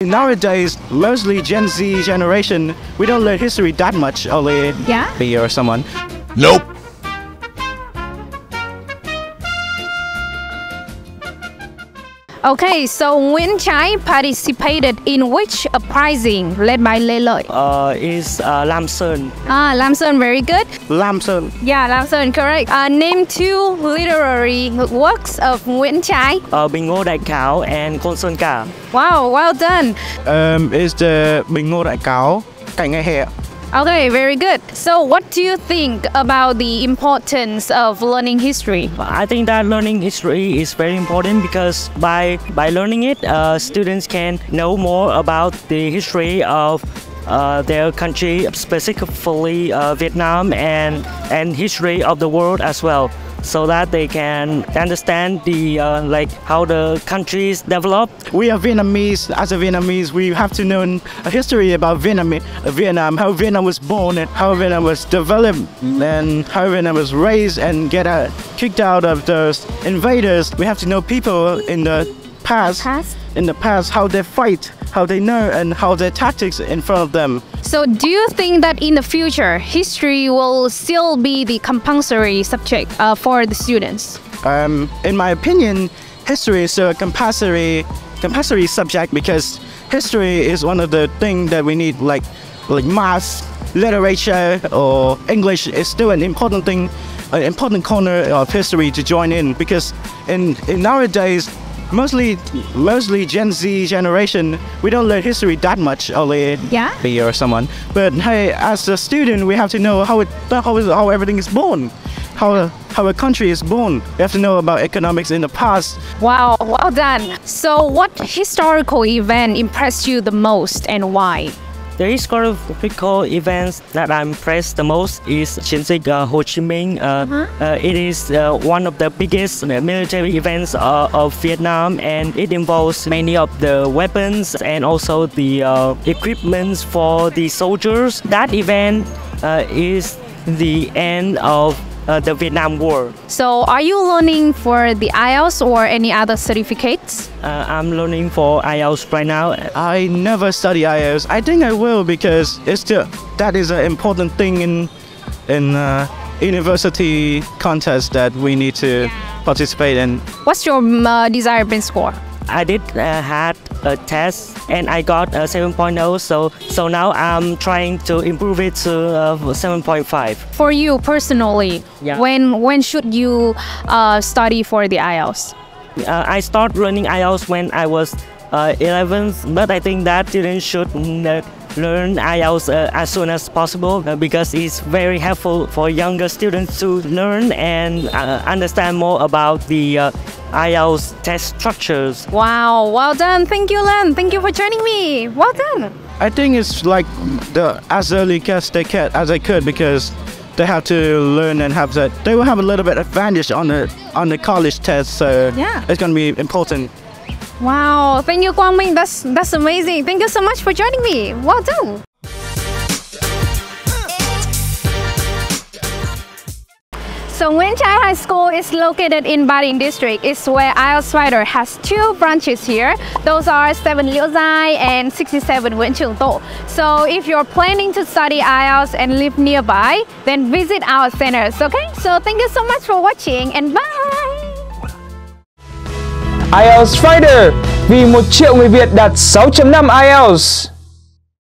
Nowadays, mostly Gen Z generation, we don't learn history that much, only me or someone. Nope. Okay, so Nguyễn Trãi participated in which uprising led by Lê Lợi? Is Lam Sơn. Lam Sơn, very good. Lam Sơn. Yeah, Lam Sơn, correct. Name two literary works of Nguyễn Trãi. Bình Ngô Đại Khảo and Côn Sơn Cả. Wow, well done. Is the Bình Ngô Đại Khảo, Cảnh Ngày Hè. Okay, very good. So what do you think about the importance of learning history? I think that learning history is very important because by learning it, students can know more about the history of their country, specifically Vietnam, and history of the world as well, so that they can understand the like how the countries developed. We are Vietnamese. As a Vietnamese, we have to know a history about Vietnam, how Vietnam was born, and how Vietnam was developed, and how Vietnam was raised and kicked out of those invaders. We have to know people in the past, how they fight, how they know, and how their tactics in front of them. So do you think that in the future, history will still be the compulsory subject for the students? In my opinion, history is a compulsory subject because history is one of the things that we need, like math, literature, or English is still an important thing, an important corner of history to join in, because in nowadays, mostly Gen Z generation, we don't learn history that much, only me or someone. But hey, as a student, we have to know how everything is born, how a country is born. We have to know about economics in the past. Wow, well done. So what historical event impressed you the most and why? The historical events that I'm impressed the most is chiến dịch Hồ Chí Minh. It is one of the biggest military events of Vietnam, and it involves many of the weapons and also the equipments for the soldiers. That event is the end of the Vietnam War. So are you learning for the IELTS or any other certificates? I'm learning for IELTS right now. I never study IELTS. I think I will, because that is an important thing in university contest that we need to participate in. What's your desired score? I did had a test and I got a 7.0, so now I'm trying to improve it to 7.5. For you personally, when should you study for the IELTS? I started learning IELTS when I was 11, but I think that students should learn IELTS as soon as possible because it's very helpful for younger students to learn and understand more about the IELTS test structures. Wow, well done. Thank you, Len. Thank you for joining me. Well done. I think it's like as early as they could, because they have to learn and they will have a little bit advantage on the college test, so it's going to be important. Wow, thank you, Quang Minh. That's amazing. Thank you so much for joining me. Well done. So Nguyễn Trãi High School is located in Ba Đình District. It's where IELTS Fighter has two branches here. Those are 7 Liễu Giai and 67 Nguyễn Trường Tộ. So if you're planning to study IELTS and live nearby, then visit our centers, okay? So thank you so much for watching and bye! IELTS Fighter, vì 1 triệu người Việt đạt 6.5 IELTS.